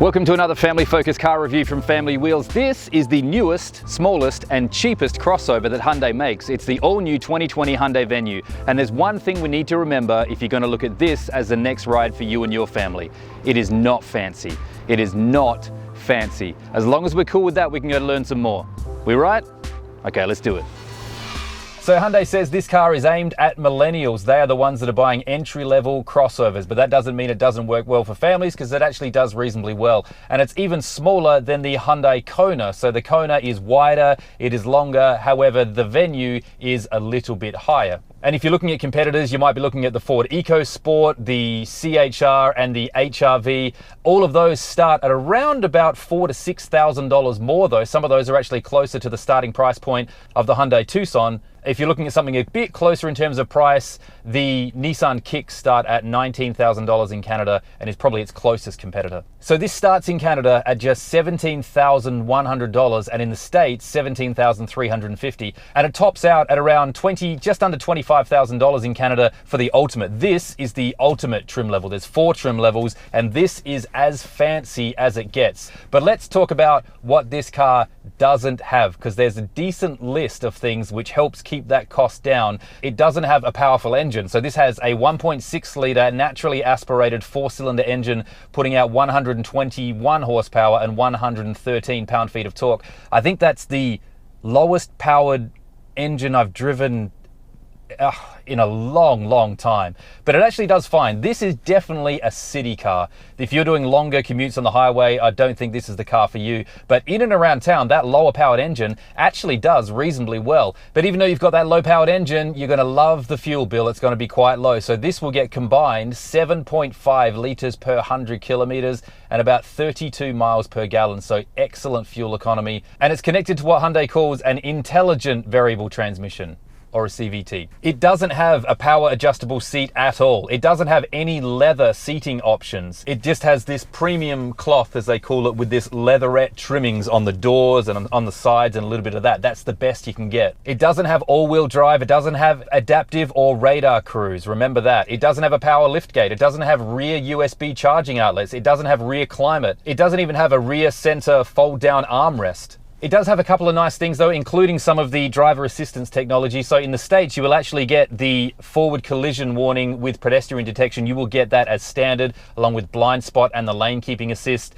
Welcome to another family-focused car review from Family Wheels. This is the newest, smallest and cheapest crossover that Hyundai makes. It's the all-new 2020 Hyundai Venue. And there's one thing we need to remember if you're going to look at this as the next ride for you and your family. It is not fancy. It is not fancy. As long as we're cool with that, we can go learn some more. We right? Okay, let's do it. So Hyundai says this car is aimed at millennials. They are the ones that are buying entry-level crossovers, but that doesn't mean it doesn't work well for families, because it actually does reasonably well. And it's even smaller than the Hyundai Kona. So the Kona is wider, it is longer. However, the Venue is a little bit higher. And if you're looking at competitors, you might be looking at the Ford EcoSport, the CHR and the HRV. All of those start at around about $4,000 to $6,000 more though. Some of those are actually closer to the starting price point of the Hyundai Tucson. If you're looking at something a bit closer in terms of price, the Nissan Kicks start at $19,000 in Canada and is probably its closest competitor. So this starts in Canada at just $17,100 and in the States, $17,350. And it tops out at around just under $25,000 in Canada for the Ultimate. This is the Ultimate trim level. There's 4 trim levels and this is as fancy as it gets. But let's talk about what this car doesn't have, because there's a decent list of things which helps keep that cost down. It doesn't have a powerful engine. So this has a 1.6 litre naturally aspirated 4-cylinder engine putting out 121 horsepower and 113 pound-feet of torque. I think that's the lowest powered engine I've driven in a long time, but it actually does fine. This is definitely a city car. If you're doing longer commutes on the highway, I don't think this is the car for you. But in and around town, that lower powered engine actually does reasonably well. But even though you've got that low powered engine, you're going to love the fuel bill. It's going to be quite low. So this will get combined 7.5 litres per 100 kilometres and about 32 miles per gallon. So excellent fuel economy. And it's connected to what Hyundai calls an intelligent variable transmission, or a CVT. It doesn't have a power adjustable seat at all. It doesn't have any leather seating options. It just has this premium cloth, as they call it, with this leatherette trimmings on the doors and on the sides and a little bit of that. That's the best you can get. It doesn't have all-wheel drive. It doesn't have adaptive or radar cruise. Remember that. It doesn't have a power liftgate. It doesn't have rear USB charging outlets. It doesn't have rear climate. It doesn't even have a rear center fold-down armrest. It does have a couple of nice things though, including some of the driver assistance technology. So in the States, you will actually get the forward collision warning with pedestrian detection. You will get that as standard, along with blind spot and the lane keeping assist.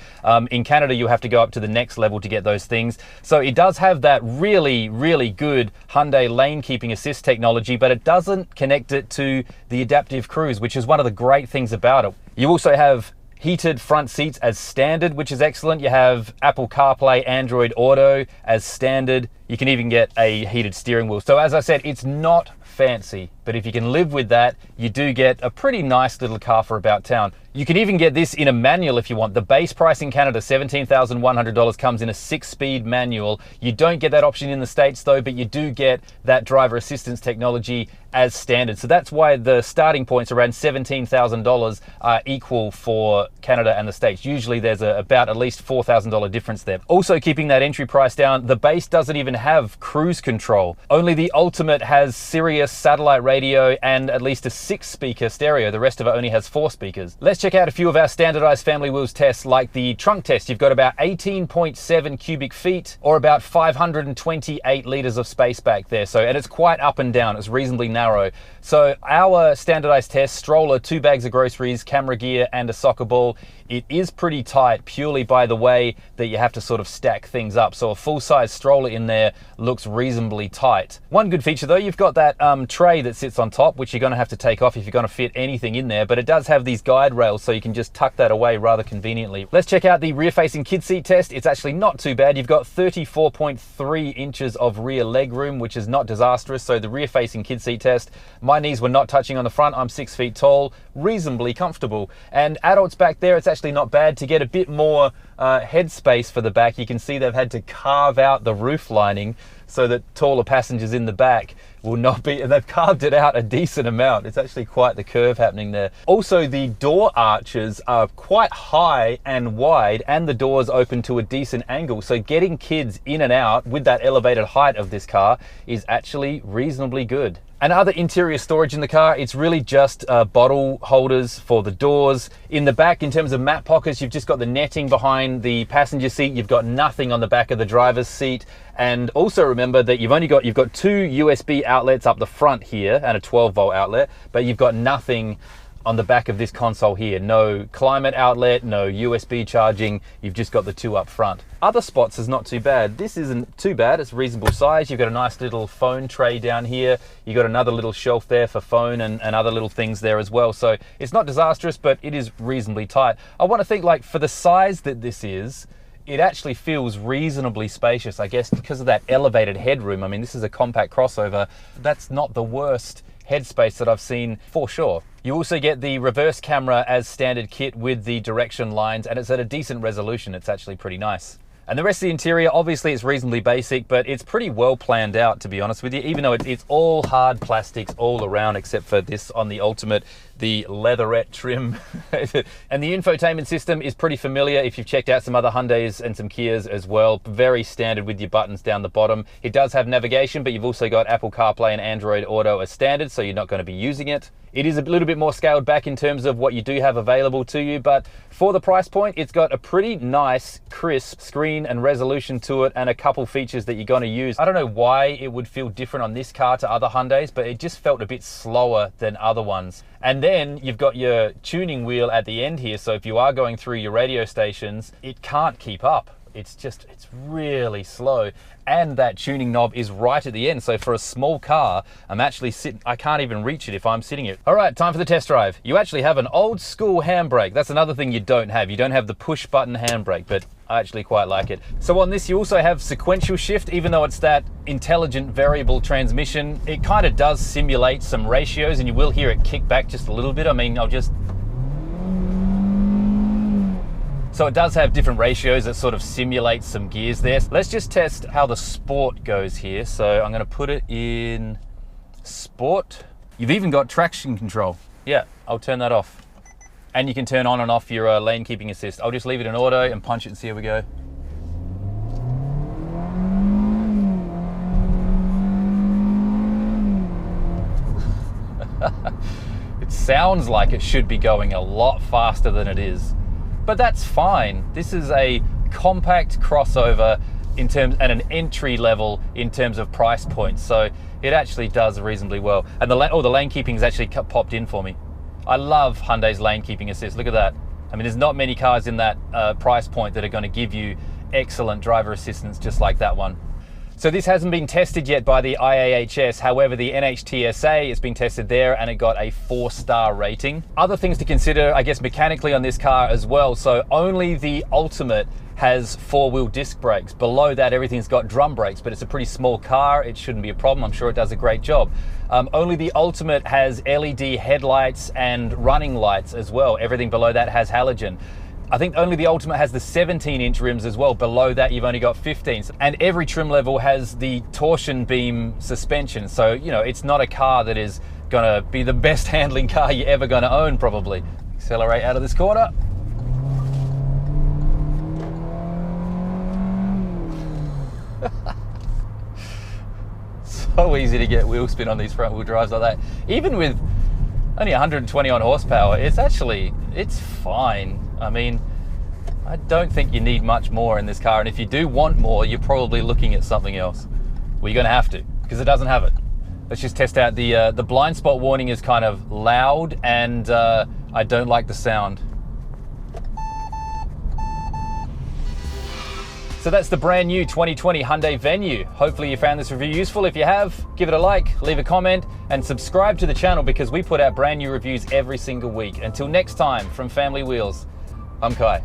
In Canada, you have to go up to the next level to get those things. So it does have that really good Hyundai lane keeping assist technology, but it doesn't connect it to the adaptive cruise, which is one of the great things about it. You also have heated front seats as standard, which is excellent. You have Apple CarPlay, Android Auto as standard. You can even get a heated steering wheel. So as I said, it's not fancy, but if you can live with that, you do get a pretty nice little car for about town. You can even get this in a manual if you want. The base price in Canada, $17,100, comes in a 6-speed manual. You don't get that option in the States though, but you do get that driver assistance technology as standard. So that's why the starting points around $17,000 are equal for Canada and the States. Usually there's about at least $4,000 difference there. Also keeping that entry price down, the base doesn't even have cruise control. Only the Ultimate has Sirius satellite radio and at least a 6-speaker stereo. The rest of it only has 4 speakers. Let's check out a few of our standardized Family Wheels tests, like the trunk test. You've got about 18.7 cubic feet or about 528 liters of space back there. So, and it's quite up and down. It's reasonably narrow. So our standardized test, stroller, 2 bags of groceries, camera gear and a soccer ball. It is pretty tight purely by the way that you have to sort of stack things up. So a full-size stroller in there looks reasonably tight. One good feature though, you've got that tray that sits on top, which you're going to have to take off if you're going to fit anything in there, but it does have these guide rails so you can just tuck that away rather conveniently. Let's check out the rear-facing kid seat test. It's actually not too bad. You've got 34.3 inches of rear leg room, which is not disastrous. So the rear-facing kid seat test, my knees were not touching on the front. I'm 6 feet tall, reasonably comfortable. And adults back there, it's actually not bad. To get a bit more head space for the back, you can see they've had to carve out the roof lining so that taller passengers in the back will not be, and they've carved it out a decent amount. It's actually quite the curve happening there. Also, the door arches are quite high and wide, and the doors open to a decent angle. So getting kids in and out with that elevated height of this car is actually reasonably good. And other interior storage in the car, it's really just bottle holders for the doors. In the back, in terms of mat pockets, you've just got the netting behind the passenger seat. You've got nothing on the back of the driver's seat. And also remember that you've got 2 USB outlets up the front here and a 12-volt outlet, but you've got nothing on the back of this console here. No climate outlet, no USB charging. You've just got the 2 up front. Other spots is not too bad. This isn't too bad. It's reasonable size. You've got a nice little phone tray down here. You've got another little shelf there for phone and other little things there as well. So it's not disastrous, but it is reasonably tight. I want to think, like, for the size that this is, it actually feels reasonably spacious, I guess, because of that elevated headroom. I mean, this is a compact crossover. That's not the worst headspace that I've seen for sure. You also get the reverse camera as standard kit with the direction lines, and it's at a decent resolution. It's actually pretty nice. And the rest of the interior, obviously it's reasonably basic, but it's pretty well planned out, to be honest with you, even though it's all hard plastics all around, except for this on the Ultimate, the leatherette trim. And the infotainment system is pretty familiar if you've checked out some other Hyundais and some Kias as well. Very standard with your buttons down the bottom. It does have navigation, but you've also got Apple CarPlay and Android Auto as standard, so you're not going to be using it. It is a little bit more scaled back in terms of what you do have available to you, but for the price point, it's got a pretty nice, crisp screen and resolution to it, and a couple features that you're going to use. I don't know why it would feel different on this car to other Hyundais, but it just felt a bit slower than other ones. And then you've got your tuning wheel at the end here, so if you are going through your radio stations, it can't keep up. It's really slow. And that tuning knob is right at the end. So for a small car, I can't even reach it if I'm sitting it. All right, time for the test drive. You actually have an old school handbrake. That's another thing you don't have. You don't have the push button handbrake, but I actually quite like it. So on this, you also have sequential shift, even though it's that intelligent variable transmission. It kind of does simulate some ratios, and you will hear it kick back just a little bit. I mean, so it does have different ratios that sort of simulate some gears there. Let's just test how the Sport goes here. So I'm going to put it in Sport. You've even got traction control. Yeah, I'll turn that off. And you can turn on and off your lane keeping assist. I'll just leave it in auto and punch it and see how we go. It sounds like it should be going a lot faster than it is. But that's fine. This is a compact crossover in terms, and an entry level in terms of price points. So it actually does reasonably well. And the lane keeping is actually popped in for me. I love Hyundai's lane keeping assist. Look at that. I mean, there's not many cars in that price point that are going to give you excellent driver assistance just like that one. So this hasn't been tested yet by the IAHS. However, the NHTSA has been tested there, and it got a 4-star rating. Other things to consider, I guess, mechanically on this car as well. So only the Ultimate has 4-wheel disc brakes. Below that, everything's got drum brakes, but it's a pretty small car. It shouldn't be a problem. I'm sure it does a great job. Only the Ultimate has LED headlights and running lights as well. Everything below that has halogen. I think only the Ultimate has the 17-inch rims as well. Below that, you've only got 15s. And every trim level has the torsion beam suspension. So, you know, it's not a car that is gonna be the best handling car you're ever gonna own, probably. Accelerate out of this corner. So easy to get wheel spin on these front wheel drives like that. Even with only 120 on horsepower, it's fine. I mean, I don't think you need much more in this car, and if you do want more, you're probably looking at something else. Well, you're gonna have to, because it doesn't have it. Let's just test out the blind spot warning is kind of loud, and I don't like the sound. So that's the brand new 2020 Hyundai Venue. Hopefully you found this review useful. If you have, give it a like, leave a comment, and subscribe to the channel because we put out brand new reviews every single week. Until next time, from Family Wheels, I'm Kai.